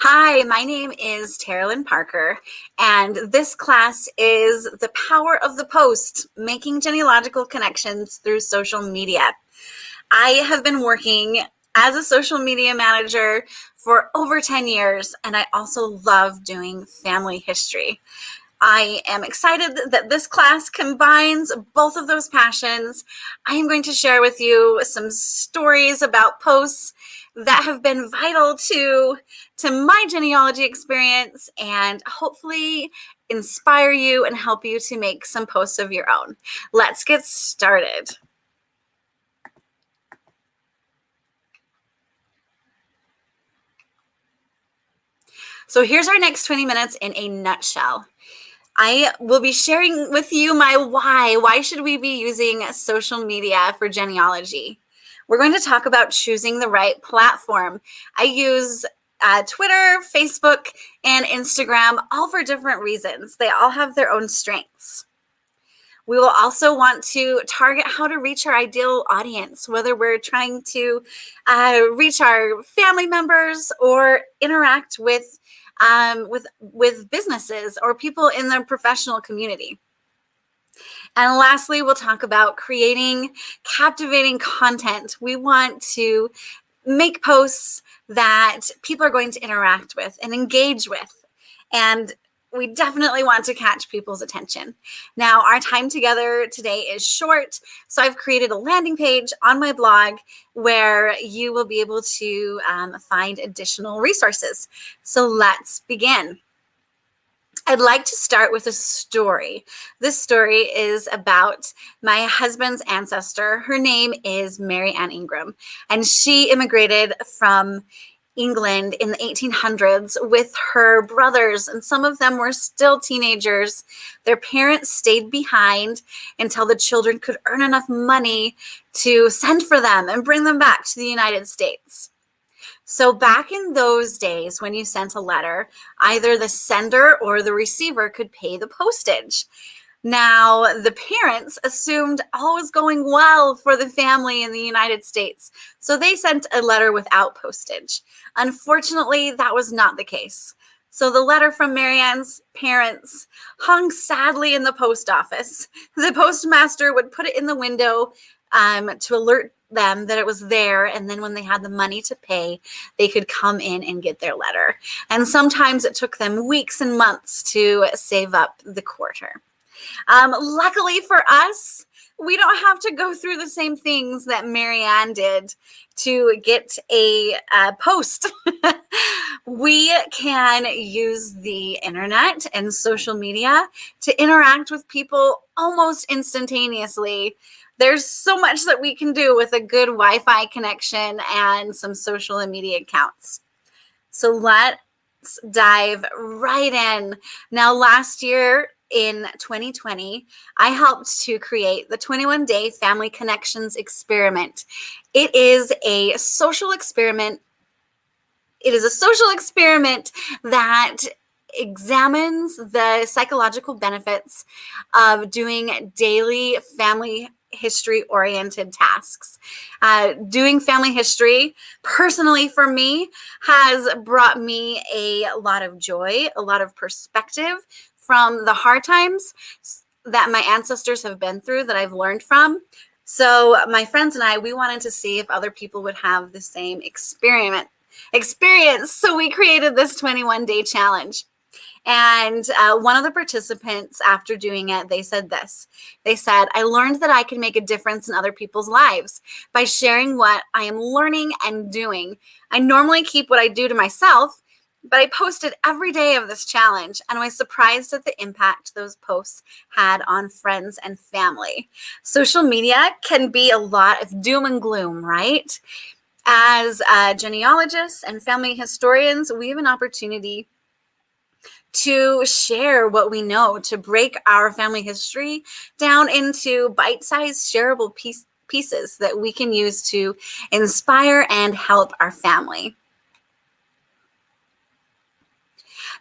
Hi, my name is Teralyn Parker, and this class is The Power of the Post, Making Genealogical Connections Through Social Media. I have been working as a social media manager for over 10 years, and I also love doing family history. I am excited that this class combines both of those passions. I am going to share with you some stories about posts that have been vital to my genealogy experience and hopefully inspire you and help you to make some posts of your own. Let's get started. So here's our next 20 minutes in a nutshell. I will be sharing with you my why. Why should we be using social media for genealogy? We're going to talk about choosing the right platform. I use Twitter, Facebook, and Instagram, all for different reasons. They all have their own strengths. We will also want to target how to reach our ideal audience, whether we're trying to reach our family members or interact with businesses or people in the professional community. And lastly, we'll talk about creating captivating content. We want to make posts that people are going to interact with and engage with. And we definitely want to catch people's attention. Now, our time together today is short, so I've created a landing page on my blog where you will be able to find additional resources. So let's begin. I'd like to start with a story. This story is about my husband's ancestor. Her name is Mary Ann Ingram, and she immigrated from England in the 1800s with her brothers, and some of them were still teenagers. Their parents stayed behind until the children could earn enough money to send for them and bring them back to the United States. So back in those days, when you sent a letter, either the sender or the receiver could pay the postage. Now, the parents assumed all was going well for the family in the United States, so they sent a letter without postage. Unfortunately, that was not the case. So the letter from Marianne's parents hung sadly in the post office. The postmaster would put it in the window to alert them that it was there, and then when they had the money to pay, they could come in and get their letter. And sometimes it took them weeks and months to save up the quarter. Luckily for us, we don't have to go through the same things that Marianne did to get a post. We can use the internet and social media to interact with people almost instantaneously. There's so much that we can do with a good Wi-Fi connection and some social media accounts. So let's dive right in. Now, last year in 2020, I helped to create the 21-day Family Connections Experiment. It is a social experiment. It is a social experiment that examines the psychological benefits of doing daily family history-oriented tasks. Doing family history, personally for me, has brought me a lot of joy, a lot of perspective from the hard times that my ancestors have been through that I've learned from. So my friends and I, we wanted to see if other people would have the same experience. So we created this 21-day challenge. And one of the participants, after doing it, they said this. They said, I learned that I can make a difference in other people's lives by sharing what I am learning and doing. I normally keep what I do to myself, but I posted every day of this challenge, and I was surprised at the impact those posts had on friends and family. Social media can be a lot of doom and gloom, right? As genealogists and family historians, we have an opportunity to share what we know, to break our family history down into bite-sized shareable pieces that we can use to inspire and help our family.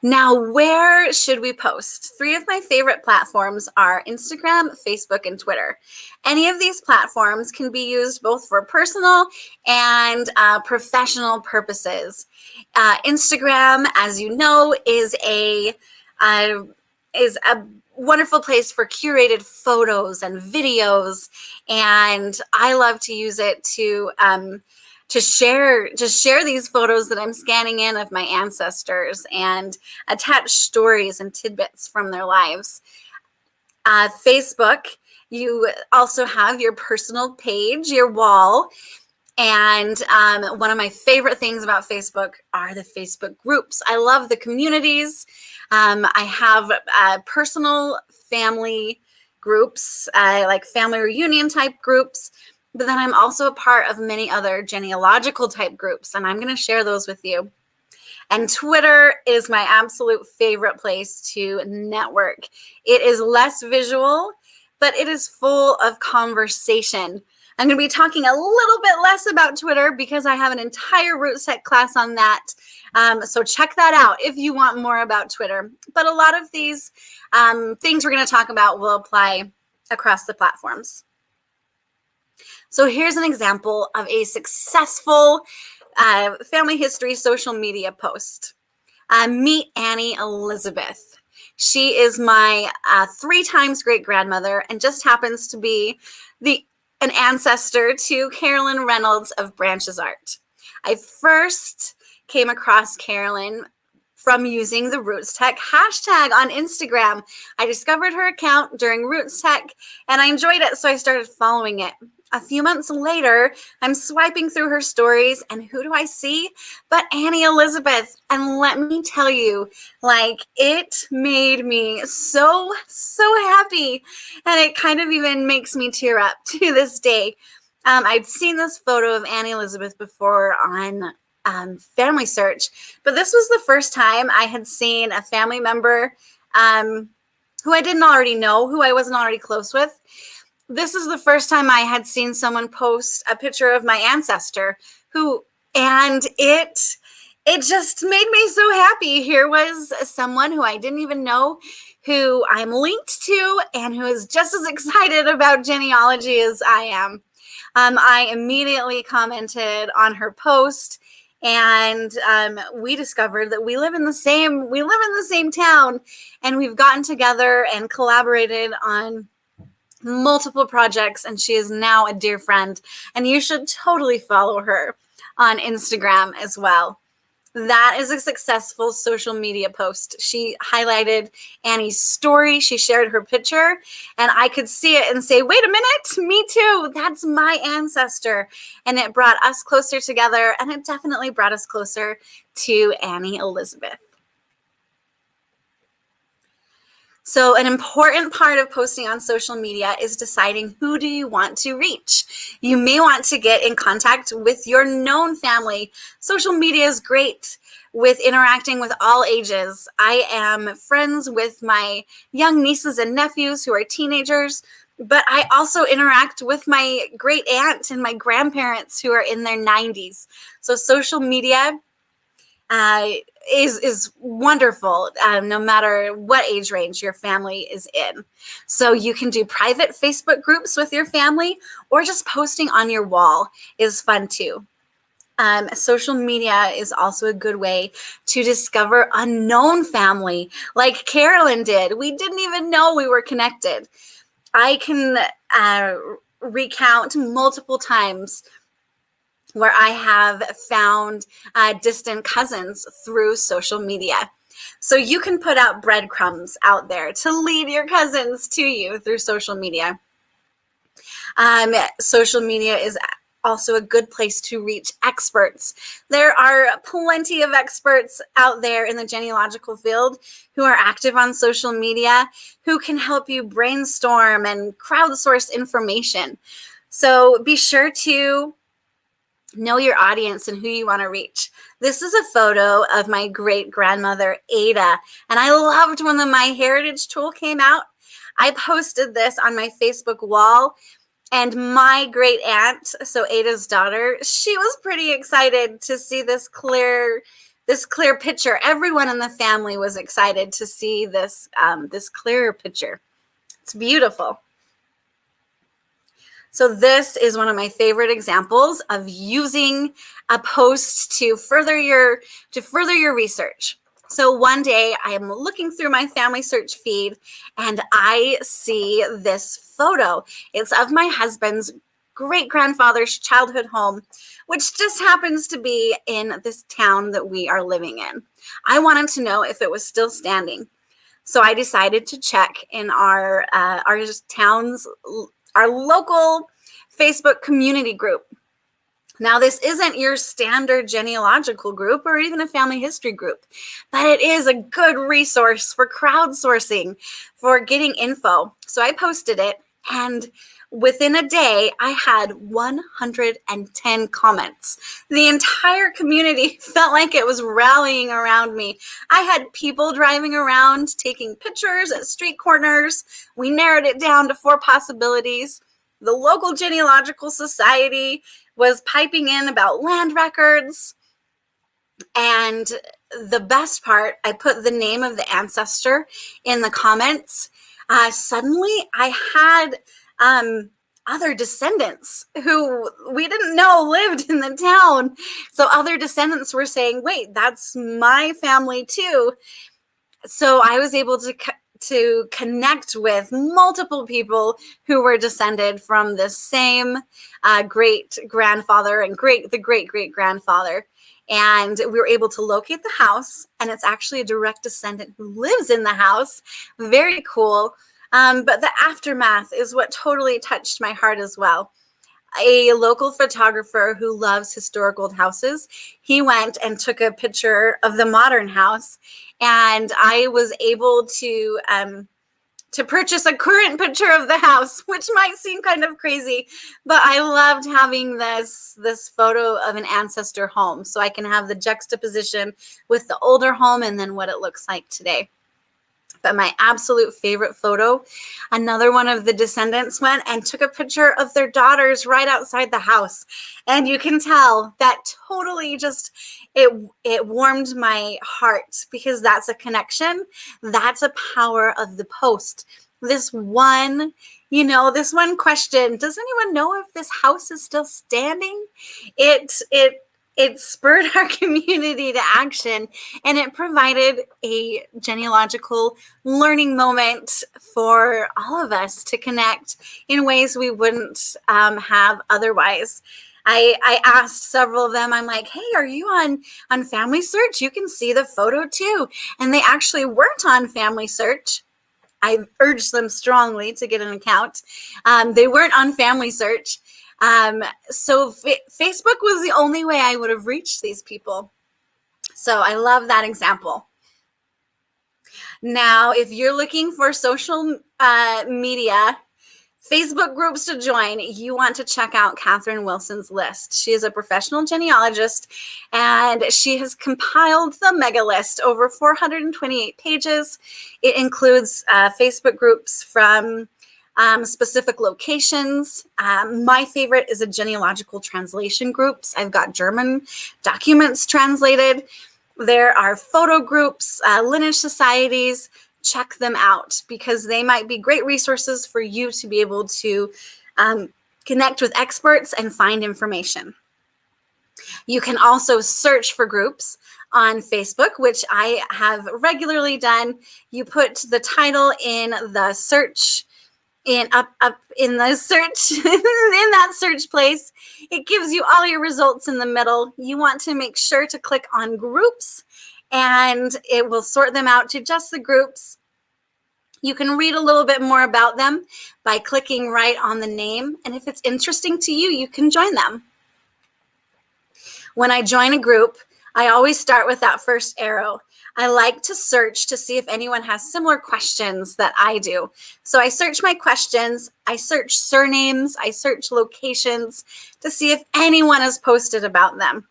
Now, where should we post? 3 of my favorite platforms are Instagram, Facebook, and Twitter. Any of these platforms can be used both for personal and professional purposes. Instagram, as you know, is a wonderful place for curated photos and videos, and I love to use it to share these photos that I'm scanning in of my ancestors and attach stories and tidbits from their lives. Facebook, you also have your personal page, your wall. And one of my favorite things about Facebook are the Facebook groups. I love the communities. I have personal family groups, like family reunion type groups, but then I'm also a part of many other genealogical type groups, and I'm going to share those with you. And Twitter is my absolute favorite place to network. It is less visual, but it is full of conversation. I'm going to be talking a little bit less about Twitter because I have an entire RootsTech class on that. So check that out if you want more about Twitter. But a lot of these things we're going to talk about will apply across the platforms. So here's an example of a successful family history social media post. Meet Annie Elizabeth. She is my 3 times great grandmother and just happens to be an ancestor to Carolyn Reynolds of Branches Art. I first came across Carolyn from using the RootsTech hashtag on Instagram. I discovered her account during RootsTech and I enjoyed it, so I started following it. A few months later, I'm swiping through her stories, and who do I see but Annie Elizabeth? And let me tell you, like, it made me so happy, and it kind of even makes me tear up to this day. I'd seen this photo of Annie Elizabeth before on FamilySearch, but this was the first time I had seen a family member who I didn't already know, who I wasn't already close with. This is the first time I had seen someone post a picture of my ancestor and it just made me so happy. Here was someone who I didn't even know, who I'm linked to, and who is just as excited about genealogy as I am. I immediately commented on her post, and we discovered that we live in the same town, and we've gotten together and collaborated on multiple projects, and she is now a dear friend, and you should totally follow her on Instagram as well. That is a successful social media post. She highlighted Annie's story. She shared her picture, and I could see it and say, wait a minute, me too. That's my ancestor. And it brought us closer together, and it definitely brought us closer to Annie Elizabeth. So an important part of posting on social media is deciding who do you want to reach. You may want to get in contact with your known family. Social media is great with interacting with all ages. I am friends with my young nieces and nephews who are teenagers, but I also interact with my great aunt and my grandparents who are in their 90s. So social media is wonderful, no matter what age range your family is in. So you can do private Facebook groups with your family, or just posting on your wall is fun too. Social media is also a good way to discover unknown family, like Carolyn did. We didn't even know we were connected. I can recount multiple times where I have found distant cousins through social media. So you can put out breadcrumbs out there to lead your cousins to you through social media. Social media is also a good place to reach experts. There are plenty of experts out there in the genealogical field who are active on social media, who can help you brainstorm and crowdsource information. So be sure to know your audience and who you want to reach. This is a photo of my great grandmother, Ada, and I loved when the My Heritage tool came out. I posted this on my Facebook wall, and my great aunt, so Ada's daughter, she was pretty excited to see this clear this clear picture. Everyone in the family was excited to see this, this clearer picture. It's beautiful. So this is one of my favorite examples of using a post to further your research. So one day I am looking through my FamilySearch feed and I see this photo. It's of my husband's great-grandfather's childhood home, which just happens to be in this town that we are living in. I wanted to know if it was still standing. So I decided to check in our town's, our local Facebook community group. Now, this isn't your standard genealogical group or even a family history group, but it is a good resource for crowdsourcing, for getting info. So I posted it, and within a day, I had 110 comments. The entire community felt like it was rallying around me. I had people driving around, taking pictures at street corners. We narrowed it down to 4 possibilities. The local genealogical society was piping in about land records. And the best part, I put the name of the ancestor in the comments. Suddenly, I had other descendants who we didn't know lived in the town. So other descendants were saying, wait, that's my family too. So I was able to connect with multiple people who were descended from the same great grandfather and the great great grandfather. And we were able to locate the house, and it's actually a direct descendant who lives in the house. Very cool. But the aftermath is what totally touched my heart as well. A local photographer who loves historical houses, he went and took a picture of the modern house, and I was able to purchase a current picture of the house, which might seem kind of crazy, but I loved having this photo of an ancestor home, so I can have the juxtaposition with the older home and then what it looks like today. But my absolute favorite photo, another one of the descendants went and took a picture of their daughters right outside the house. And you can tell that totally just, it warmed my heart, because that's a connection. That's a power of the post. This one question, does anyone know if this house is still standing? It spurred our community to action, and it provided a genealogical learning moment for all of us to connect in ways we wouldn't have otherwise. I asked several of them, I'm like, hey, are you on FamilySearch? You can see the photo too. And they actually weren't on FamilySearch. I urged them strongly to get an account. They weren't on FamilySearch. So Facebook was the only way I would have reached these people. So I love that example. Now, if you're looking for social media Facebook groups to join, you want to check out Catherine Wilson's list. She is a professional genealogist, and she has compiled the mega list over 428 pages. It includes Facebook groups from specific locations. My favorite is a genealogical translation groups. I've got German documents translated. There are photo groups, lineage societies. Check them out, because they might be great resources for you to be able to connect with experts and find information. You can also search for groups on Facebook, which I have regularly done. You put the title in the search, up in the search, in that search place. It gives you all your results in the middle. You want to make sure to click on groups, and it will sort them out to just the groups. You can read a little bit more about them by clicking right on the name, and if it's interesting to you, you can join them. When I join a group, I always start with that first arrow. I like to search to see if anyone has similar questions that I do. So I search my questions, I search surnames, I search locations to see if anyone has posted about them.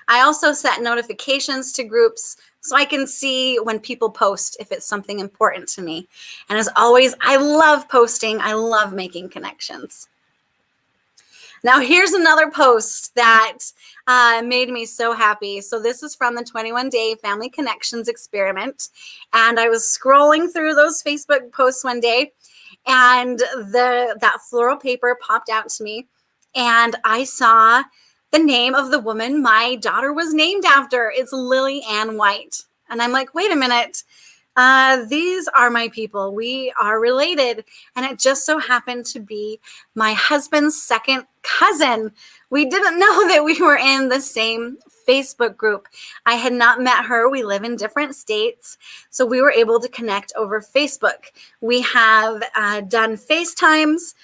I also set notifications to groups so I can see when people post if it's something important to me. And as always, I love posting. I love making connections. Now, here's another post that made me so happy. So this is from the 21-day Family Connections experiment. And I was scrolling through those Facebook posts one day, and that floral paper popped out to me, and I saw the name of the woman my daughter was named after. It's Lily Ann White. And I'm like, wait a minute. These are my people. We are related. And it just so happened to be my husband's second cousin. We didn't know that we were in the same Facebook group. I had not met her. We live in different states. So we were able to connect over Facebook. We have done FaceTimes.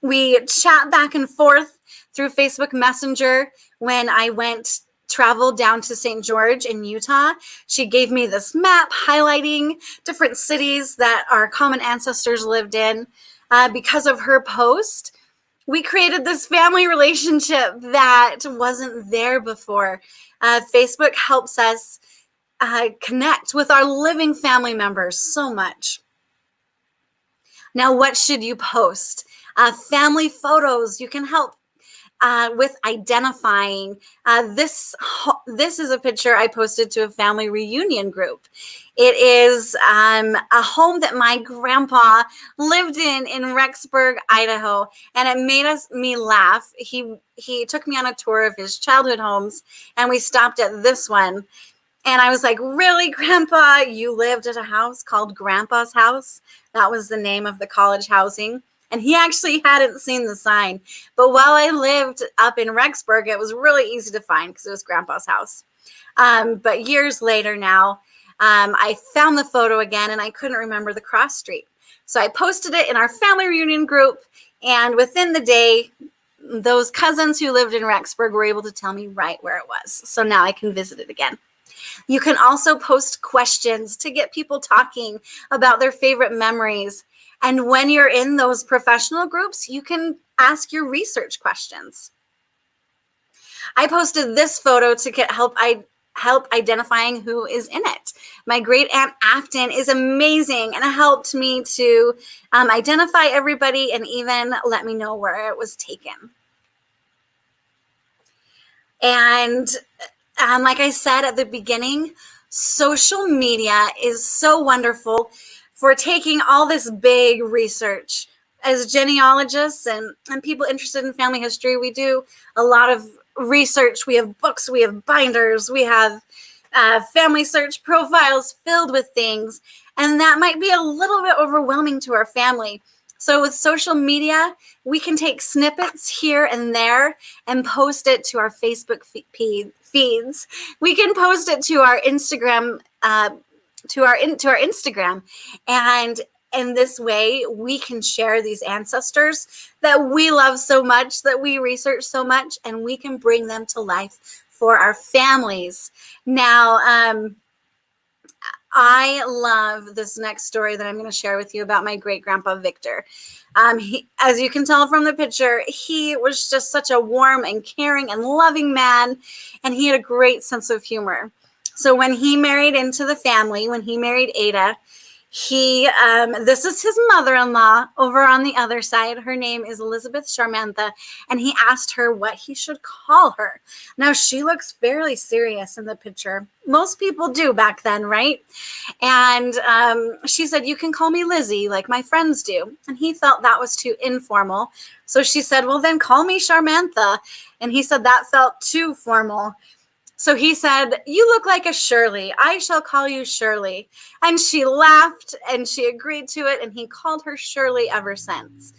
We chat back and forth through Facebook Messenger. When I traveled down to St. George in Utah, she gave me this map highlighting different cities that our common ancestors lived in. Because of her post, we created this family relationship that wasn't there before. Facebook helps us connect with our living family members so much. Now, what should you post? Family photos. You can help with identifying. This is a picture I posted to a family reunion group. It is a home that my grandpa lived in Rexburg, Idaho, and it made me laugh. He took me on a tour of his childhood homes, and we stopped at this one. And I was like, really, Grandpa? You lived at a house called Grandpa's House? That was the name of the college housing. And he actually hadn't seen the sign. But while I lived up in Rexburg, it was really easy to find because it was Grandpa's house. But years later now, I found the photo again, and I couldn't remember the cross street. So I posted it in our family reunion group. And within the day, those cousins who lived in Rexburg were able to tell me right where it was. So now I can visit it again. You can also post questions to get people talking about their favorite memories. And when you're in those professional groups, you can ask your research questions. I posted this photo to get help identifying who is in it. My great aunt Afton is amazing, and it helped me to identify everybody and even let me know where it was taken. And like I said at the beginning, social media is so wonderful for taking all this big research. As genealogists and people interested in family history, we do a lot of research. We have books, we have binders, we have FamilySearch profiles filled with things, and that might be a little bit overwhelming to our family. So with social media, we can take snippets here and there and post it to our Facebook feeds. We can post it to our Instagram, to our Instagram, and in this way, we can share these ancestors that we love so much, that we research so much, and we can bring them to life for our families. Now, I love this next story that I'm going to share with you about my great-grandpa Victor. As you can tell from the picture, he was just such a warm and caring and loving man, and he had a great sense of humor. So when he married into the family, when he married Ada, this is his mother-in-law over on the other side. Her name is Elizabeth Charmantha, and he asked her what he should call her. Now, she looks fairly serious in the picture. Most people do back then, right? And she said, you can call me Lizzie like my friends do. And he felt that was too informal. So she said, well, then call me Charmantha. And he said that felt too formal. So he said, you look like a Shirley. I shall call you Shirley. And she laughed and she agreed to it, and he called her Shirley ever since.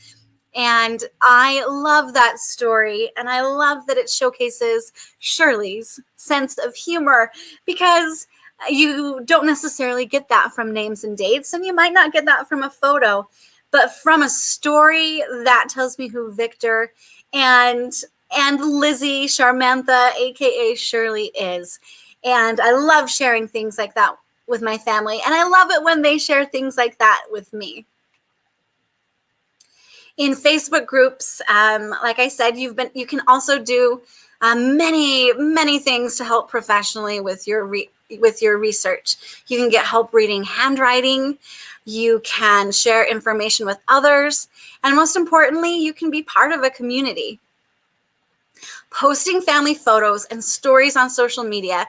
And I love that story, and I love that it showcases Shirley's sense of humor, because you don't necessarily get that from names and dates, and you might not get that from a photo, but from a story that tells me who Victor and Lizzie Charmantha, aka Shirley, is. And I love sharing things like that with my family, and I love it when they share things like that with me. In Facebook groups, like I said, you can also do many things to help professionally with your research. You can get help reading handwriting. You can share information with others, and most importantly, you can be part of a community. Posting family photos and stories on social media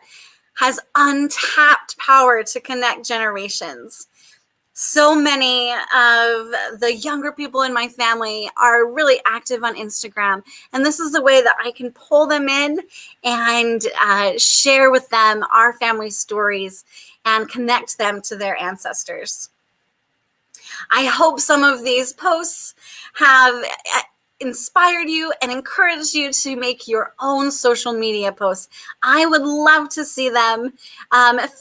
has untapped power to connect generations. So many of the younger people in my family are really active on Instagram, and this is the way that I can pull them in and share with them our family stories and connect them to their ancestors. I hope some of these posts have inspired you and encouraged you to make your own social media posts. I would love to see them.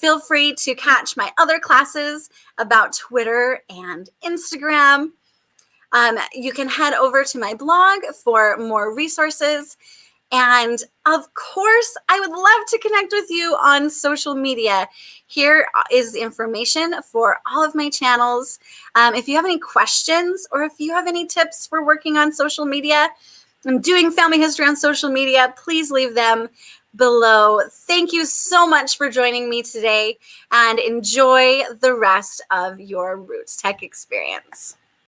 Feel free to catch my other classes about Twitter and Instagram. You can head over to my blog for more resources. And of course, I would love to connect with you on social media. Here is information for all of my channels. If you have any questions or if you have any tips for working on social media and doing family history on social media, please leave them below. Thank you so much for joining me today, and enjoy the rest of your RootsTech experience.